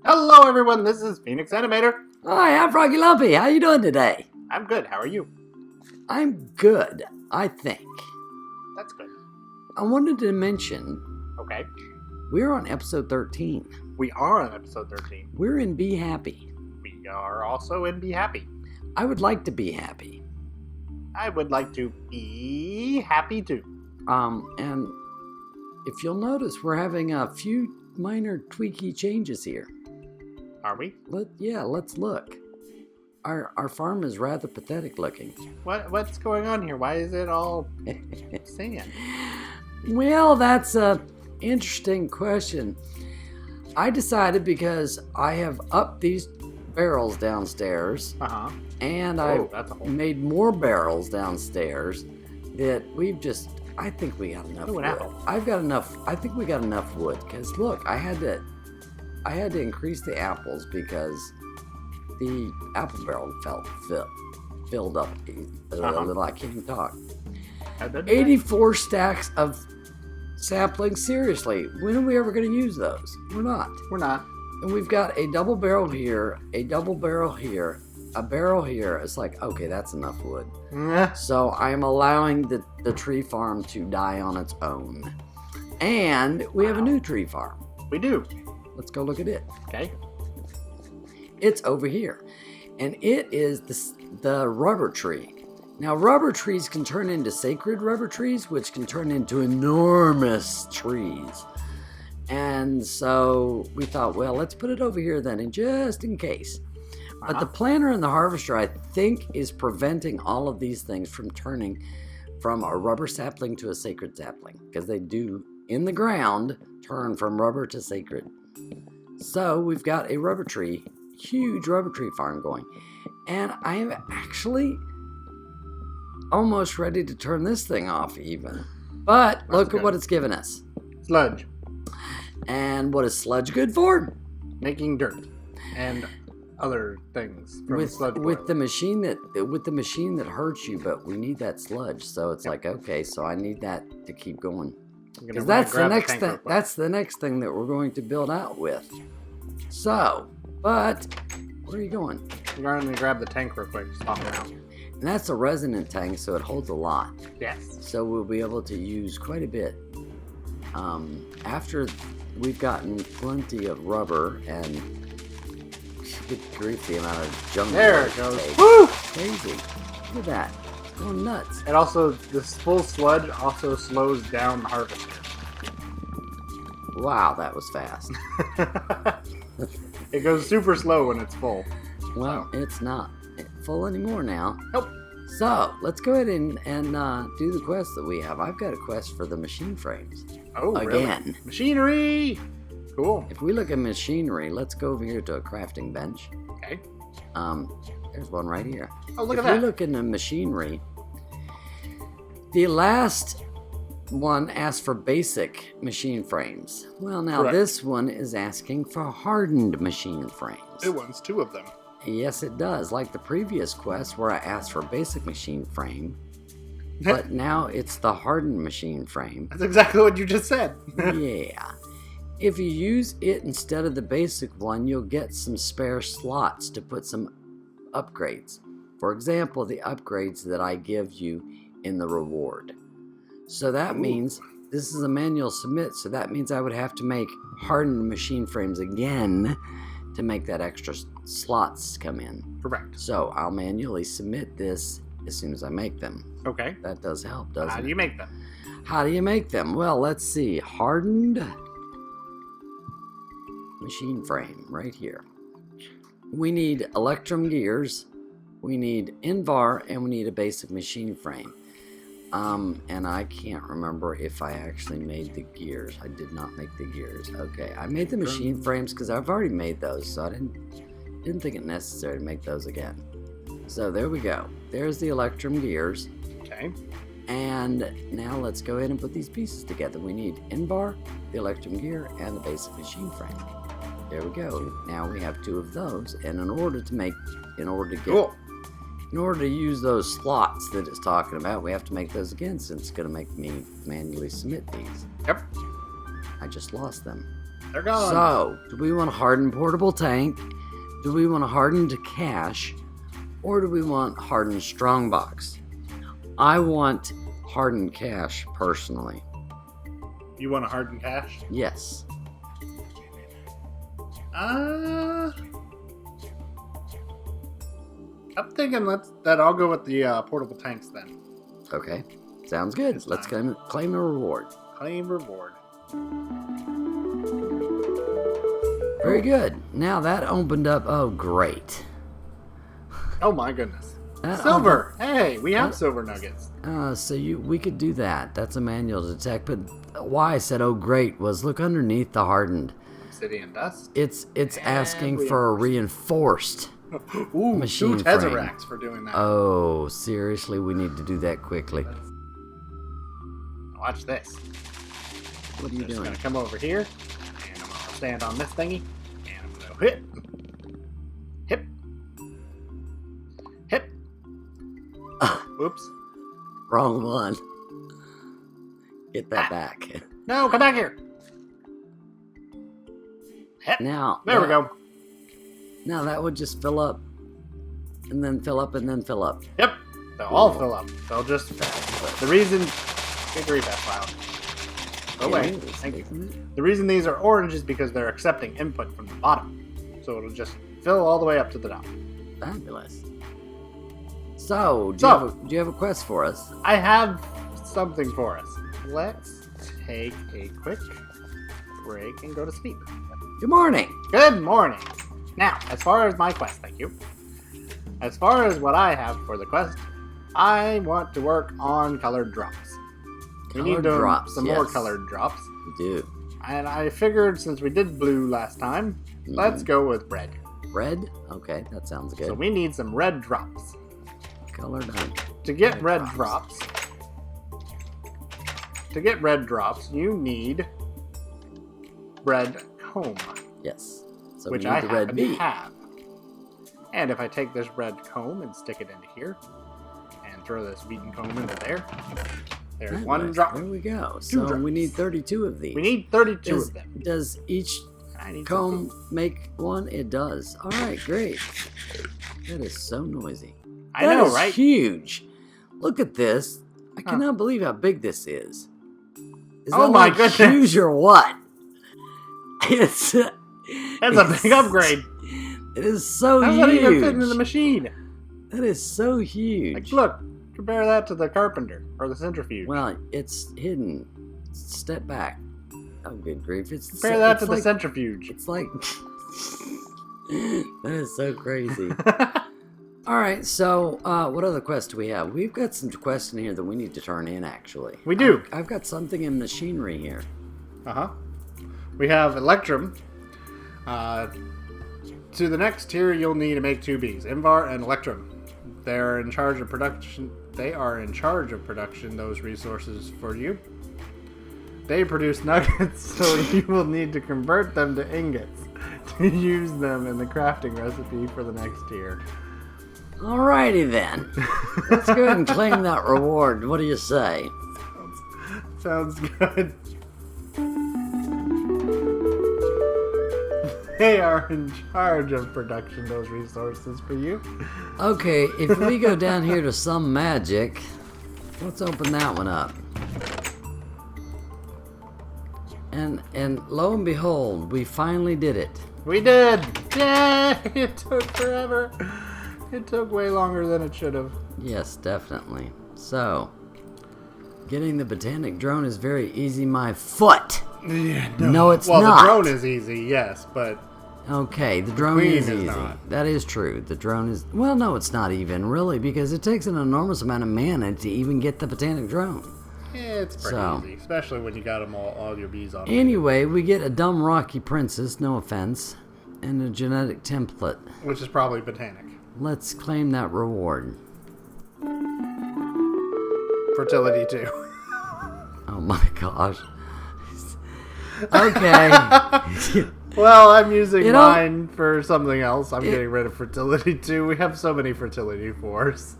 Hello everyone, this is Phenix Animator. Hi, I'm Froggy Lumpy. How you doing today? I'm good, how are you? I'm good, I think. That's good. I wanted to mention Okay. we're on episode 13. We are on episode 13. We're in Be Happy. We are also in Be Happy. I would like to be happy. I would like to be happy too. And if you'll notice, we're having a few minor tweaky changes here. Are we? Let's look. Our farm is rather pathetic looking. What's going on here? Why is it all sand? Well, that's a interesting question. I decided because I have upped these barrels downstairs, and I've made more barrels downstairs that I think we got enough wood. I think we got enough wood because look, I had to increase the apples because the apple barrel filled up a little. I can't even talk. 84 stacks of saplings. Seriously, when are we ever going to use those? We're not. And we've got a double barrel here, a double barrel here, a barrel here. It's like, okay, that's enough wood. So I'm allowing the tree farm to die on its own. And we have a new tree farm. We do. Let's go look at it. Okay. It's over here. And it is the rubber tree. Now, rubber trees can turn into sacred rubber trees, which can turn into enormous trees. And so we thought, well, let's put it over here then, and just in case. But the planter and the harvester, I think, is preventing all of these things from turning from a rubber sapling to a sacred sapling. Because they do, in the ground, turn from rubber to sacred. So we've got a rubber tree, huge rubber tree farm going. And I am actually almost ready to turn this thing off even. But look at what it's given us. Sludge. And what is sludge good for? Making dirt and other things from sludge with the machine that hurts you, but we need that sludge. So it's like, okay, so I need that to keep going. Because that's the next thing. That's the next thing that we're going to build out with. So, but where are you going? I'm going to grab the tank real quick. Swap it out. And that's a resonant tank, so it holds a lot. Yes. So we'll be able to use quite a bit. After we've gotten plenty of rubber and good grief, the amount of junk. There it goes. Take. Woo! Crazy. Look at that. It's going nuts. And also, this full sludge also slows down the harvester. Wow, that was fast. It goes super slow when it's full. Well, it's not full anymore now. Nope. So, let's go ahead and do the quest that we have. I've got a quest for the machine frames. Oh, again. Really? Machinery! Cool. If we look at machinery, let's go over here to a crafting bench. Okay. There's one right here. Oh, look at that. If we look in the machinery, the last one asked for basic machine frames. Well, now this one is asking for hardened machine frames. It wants two of them. Yes, it does. Like the previous quest where I asked for basic machine frame, but now it's the hardened machine frame. That's exactly what you just said. Yeah. If you use it instead of the basic one, you'll get some spare slots to put some upgrades. For example, the upgrades that I give you in the reward. So that means this is a manual submit, so that means I would have to make hardened machine frames again to make that extra slots come in. Correct. So I'll manually submit this as soon as I make them. Okay. That does help, doesn't it? How do you make them? How do you make them? Well, let's see. Hardened machine frame right here. We need electrum gears, we need Invar, and we need a basic machine frame. And I can't remember if I actually made the gears. I did not make the gears. Okay, I made the machine frames because I've already made those, so I didn't think it necessary to make those again. So there we go. There's the electrum gears. Okay. And now let's go ahead and put these pieces together. We need Invar, the electrum gear, and the basic machine frame. There we go. Now we have two of those, and in order to use those slots that it's talking about, we have to make those again, since it's going to make me manually submit these. Yep. I just lost them. They're gone. So, do we want a hardened portable tank? Do we want a hardened cache? Or do we want hardened strongbox? I want hardened cache, personally. You want a hardened cache? Yes. I'm thinking that I'll go with the portable tanks then. Okay. Sounds good. Let's claim a reward. Claim reward. Very good. Now that opened up. Oh, great. Oh my goodness. Silver. Hey, we have silver nuggets. We could do that. That's a manual detect. But why I said, oh, great, was look underneath the hardened. Obsidian dust. It's asking for a reinforced machine 2 frame. Tesseracts for doing that. Oh, seriously, we need to do that quickly. Watch this. What are you doing? I'm going to come over here, and I'm going to stand on this thingy, and I'm going to hit. Oops. Wrong one. Get that back. No, come back here. Hit. Now. There we go. Now that would just fill up, and then fill up, and then fill up. Yep. They'll all fill up. They'll just... The reason... Good grief, that's loud. Oh, wait. Thank you. The reason these are orange is because they're accepting input from the bottom. So it'll just fill all the way up to the top. Fabulous. So, do you have a quest for us? I have something for us. Let's take a quick break and go to sleep. Good morning. Good morning. Now, as far as my quest, thank you. As far as what I have for the quest, I want to work on colored drops. We need some more colored drops. We do. And I figured since we did blue last time, let's go with red. Red? Okay, that sounds good. So we need some red drops. Colored on. To get red drops, you need red comb. Yes. So which we need I the red happen to meat. have. And if I take this red comb and stick it into here, and throw this beaten comb into there, there's one drop. There we go. So drops. we need 32 of these. We need 32 of them. Does each comb make one? It does. All right, great. That is so noisy. I know, That is right? huge. Look at this. I cannot believe how big this is. Is Oh that my like goodness. huge or what? It's. That's a big upgrade. It is so How's huge. that even fit into the machine? That is so huge. Like, look, compare that to the carpenter or the centrifuge. Well, it's hidden. Step back. Oh, good grief! Compare that to the centrifuge. It's like that is so crazy. All right, so what other quests do we have? We've got some quests in here that we need to turn in. Actually, We do. I've got something in machinery here. We have Electrum. To the next tier, you'll need to make 2 bees, Invar and Electrum. They're in charge of production. They are in charge of production those resources for you. They produce nuggets, so you will need to convert them to ingots to use them in the crafting recipe for the next tier. Alrighty then. Let's go ahead and claim that reward. What do you say? Sounds good. They are in charge of production those resources for you. Okay, if we go down here to some magic, let's open that one up. And lo and behold, we finally did it. We did! Yay! It took forever. It took way longer than it should have. Yes, definitely. So, getting the botanic drone is very easy. My foot. Yeah, No, it's well, not. the drone is easy, yes, but Okay, the drone queen is is easy. not. That is true. The drone is... Well, no, it's not even, really, because it takes an enormous amount of mana to even get the botanic drone. it's pretty easy, especially when you got them all your bees on. Anyway, we get a dumb rocky princess, no offense, and a genetic template. Which is probably botanic. Let's claim that reward. Fertility too. Oh my gosh. Okay. Well, I'm using You know- mine for something else. I'm getting rid of fertility too. We have so many fertility 4s.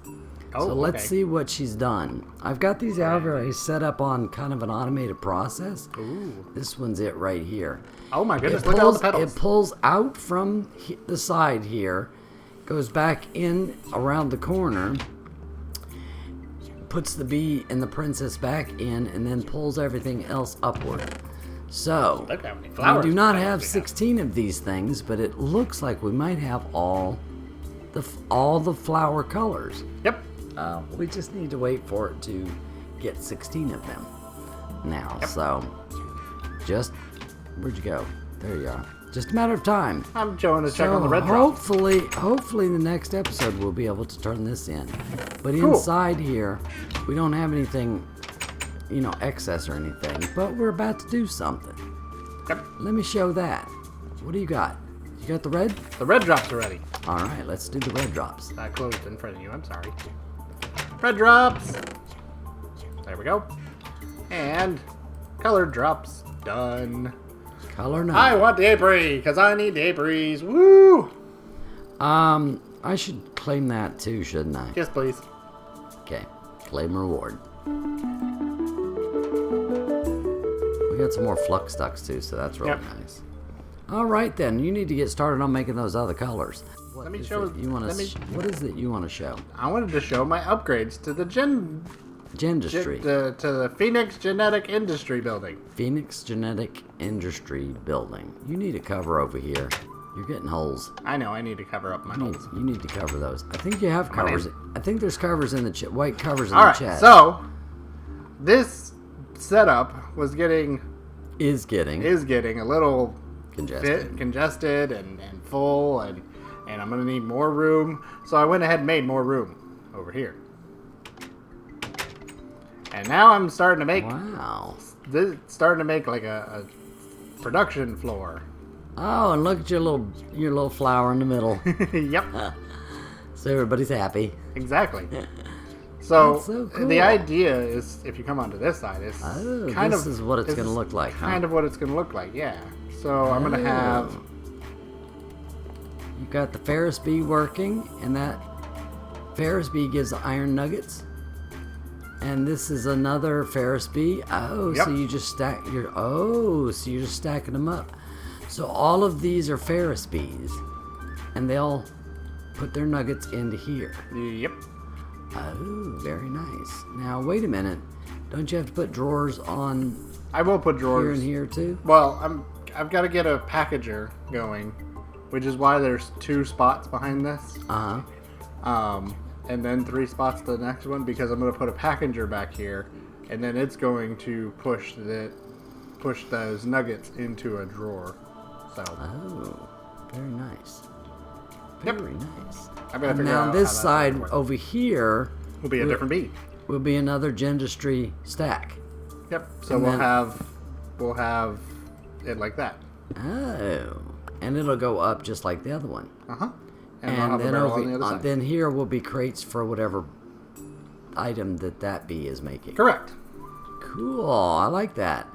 Oh, So let's see what she's done. I've got these algorithms set up on kind of an automated process. Ooh. This one's it right here. Oh my goodness, look at all the petals. It pulls out from the side here, goes back in around the corner, puts the bee and the princess back in, and then pulls everything else upward. So, we do not have 16 of these things, but it looks like we might have all the flower colors. Yep. We just need to wait for it to get 16 of them now. Yep. So, where'd you go? There you are. Just a matter of time. I'm going to check on the red drop. Hopefully the next episode we'll be able to turn this in. But inside here, we don't have anything, excess or anything. But we're about to do something. Yep. Let me show that. What do you got? You got the red? The red drops are ready. All right, let's do the red drops. That closed in front of you. I'm sorry. Red drops. There we go. And colored drops done. Color now. I want the apiary because I need the apiaries. Woo! I should claim that too, shouldn't I? Yes, please. Okay, claim reward. We got some more flux ducks too, so that's really nice. All right then, you need to get started on making those other colors. What is it you want to show? I wanted to show my upgrades to the Gendustry. To the Phenix Genetic Industry Building. Phenix Genetic Industry Building. You need a cover over here. You're getting holes. I know. I need to cover up my holes. You need to cover those. I think you have covers. I think there's covers in the white covers in the chest. So this setup is getting a little congested and full, and I'm gonna need more room. So I went ahead and made more room over here. And now I'm starting to make like a production floor. Oh, and look at your little flower in the middle. Yep. So everybody's happy. Exactly. So, cool. The idea is, if you come onto this side, this is what it's going to look like. Kind of what it's going to look like, yeah. So I'm going to have. You've got the Ferris bee working, and that Ferris bee gives iron nuggets. And this is another Ferris bee. Oh, yep. So you just so you're just stacking them up. So all of these are Ferris bees, and they'll put their nuggets into here. Yep. Oh, very nice. Now wait a minute. Don't you have to put drawers on? I will put drawers here and here too. Well, I've got to get a packager going, which is why there's 2 spots behind this. And then 3 spots to the next one, because I'm going to put a packager back here, and then it's going to push those nuggets into a drawer. So. Oh, very nice. Very nice. I gotta figure now out this how side over here will be a different bee. Will be another Gendustry stack. Yep. So we'll have it like that. Oh, and it'll go up just like the other one. And then then here will be crates for whatever item that bee is making. Correct. Cool. I like that.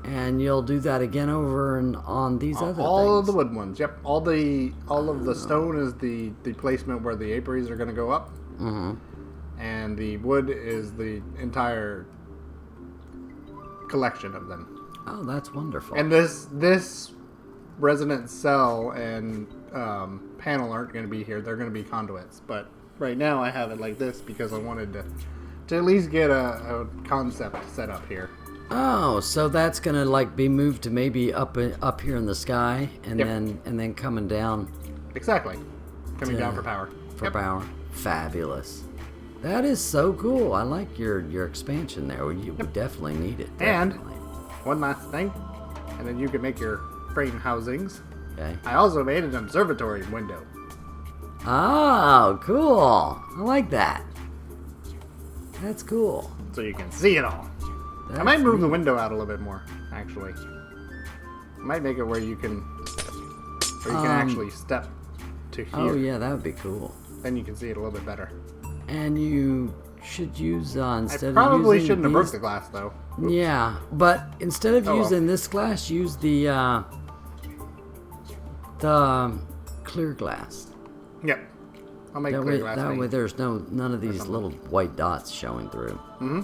And you'll do that again over and on these other things. All of the wood ones. Yep. All of the stone is the placement where the apiaries are going to go up. Mm-hmm. And the wood is the entire collection of them. Oh, that's wonderful. And this resonant cell and panel aren't going to be here. They're going to be conduits. But right now I have it like this because I wanted to at least get a concept set up here. Oh, so that's gonna be moved to maybe up here in the sky, and then coming down. Exactly, coming down for power. For power, fabulous. That is so cool. I like your expansion there. We definitely need it. Definitely. And one last thing, and then you can make your frame housings. Okay. I also made an observatory window. Oh, cool! I like that. That's cool. So you can see it all. I might move the window out a little bit more, actually. I might make it where you can actually step to here. Oh yeah, that would be cool. Then you can see it a little bit better. And you should use instead of probably using shouldn't have broke the glass though. Oops. Yeah, but instead of using this glass, use the clear glass. Yep. I'll make clear glass. That way there's none of these little white dots showing through. Mm-hmm.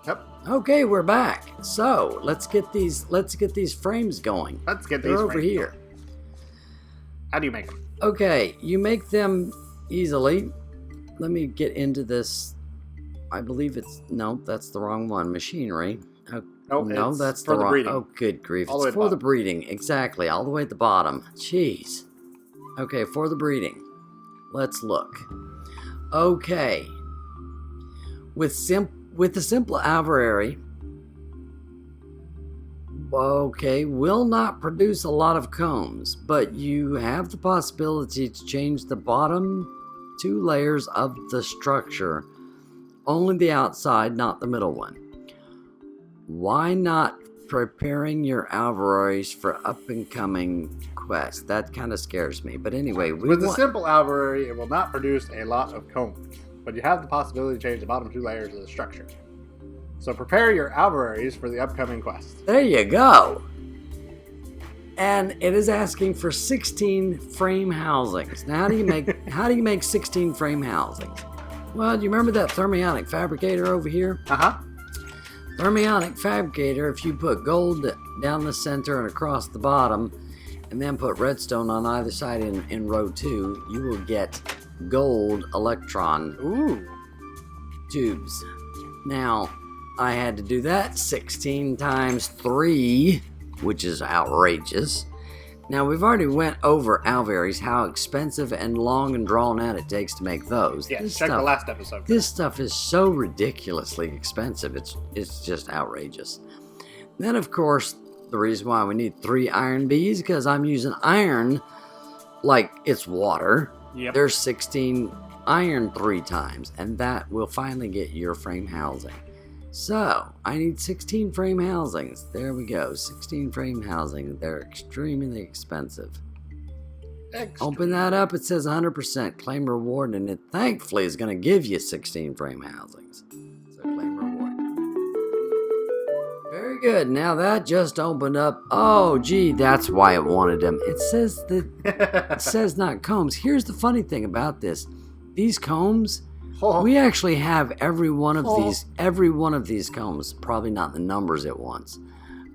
Yep. Okay, we're back. So let's get these frames going. Let's get They're these over here. Going. How do you make them? Okay, you make them easily. Let me get into this. I believe that's the wrong one. Machinery. No, that's the wrong. Breeding. Oh, good grief! All It's for the breeding. Exactly, all the way at the bottom. Jeez. Okay, for the breeding. Let's look. Okay. With the simple aviary. Okay, will not produce a lot of combs, but you have the possibility to change the bottom 2 layers of the structure. Only the outside, not the middle one. Why not preparing your aviaries for up-and-coming quests? That kind of scares me. But anyway, with a simple aviary, it will not produce a lot of combs, but you have the possibility to change the bottom 2 layers of the structure. So prepare your aviaries for the upcoming quests. There you go. And it is asking for 16 frame housings. Now, how do you make 16 frame housings? Well, do you remember that thermionic fabricator over here? Uh-huh. Thermionic fabricator, if you put gold down the center and across the bottom, and then put redstone on either side in row 2, you will get gold electron tubes. Now, I had to do that 16 times 3, which is outrageous. Now, we've already went over aviaries, how expensive and long and drawn out it takes to make those. Yeah, check the last episode. This stuff is so ridiculously expensive. It's just outrageous. Then, of course, the reason why we need 3 iron bees, because I'm using iron like it's water. Yep. There's 16 iron 3 times, and that will finally get your frame housing. So, I need 16 frame housings. There we go. 16 frame housings. They're extremely expensive. Open that up. It says 100% claim reward, and it thankfully is going to give you 16 frame housings. So, claim reward. Very good. Now that just opened up. Oh, gee, that's why it wanted them. It says it says not combs. Here's the funny thing about this. These combs... We actually have every one of these combs. Probably not the numbers it wants,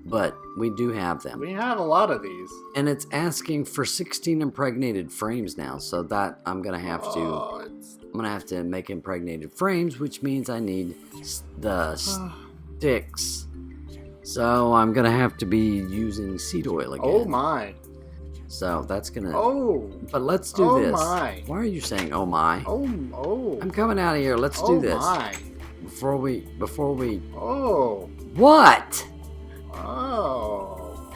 but we do have them. We have a lot of these, and it's asking for 16 impregnated frames now. So that I'm gonna have to make impregnated frames, which means I need the sticks. So I'm gonna have to be using seed oil again. Oh my! So that's gonna. Oh. But let's do this. My. Why are you saying "oh my"? Oh. I'm coming out of here. Let's do this. My. Before we. Oh. What? Oh.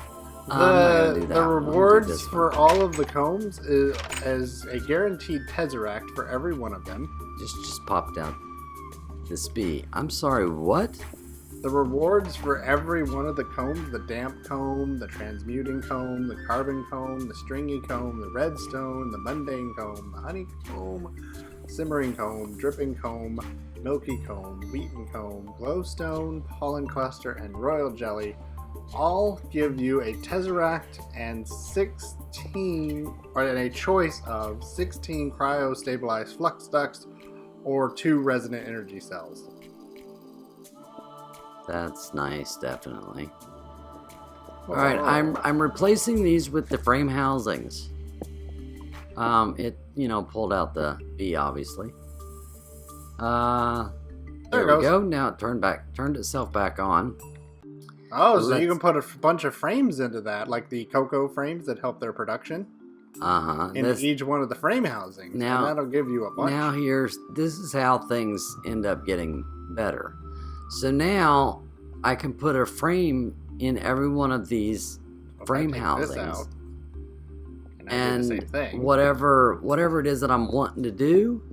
The rewards for all of the combs is a guaranteed tesseract for every one of them. Just popped out this bee. I'm sorry. What? The rewards for every one of the combs, the damp comb, the transmuting comb, the carbon comb, the stringy comb, the redstone, the mundane comb, the honey comb, simmering comb, dripping comb, milky comb, wheaten comb, glowstone, pollen cluster, and royal jelly, all give you a tesseract and a choice of 16 cryo-stabilized flux ducts or 2 resonant energy cells. That's nice, definitely. All right, I'm replacing these with the frame housings. It pulled out the bee, obviously. There we go. Now it turned itself back on. Oh, so you can put a bunch of frames into that, like the cocoa frames that help their production. In each one of the frame housings. Now, and that'll give you a bunch. Now this is how things end up getting better. So now I can put a frame in every one of these frame housings. And do the same thing. whatever it is that I'm wanting to do,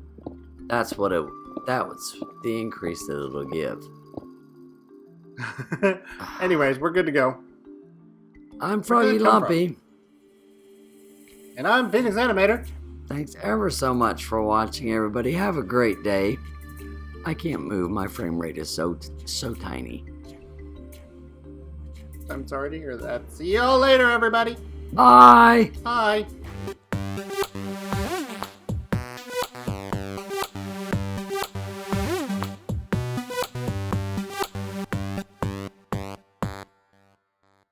that's the increase that it'll give. Anyways, we're good to go. I'm Froggy Lumpy. And I'm Phenix Animator. Thanks ever so much for watching, everybody. Have a great day. I can't move. My frame rate is so tiny. I'm sorry to hear that. See y'all later, everybody. Bye. Bye.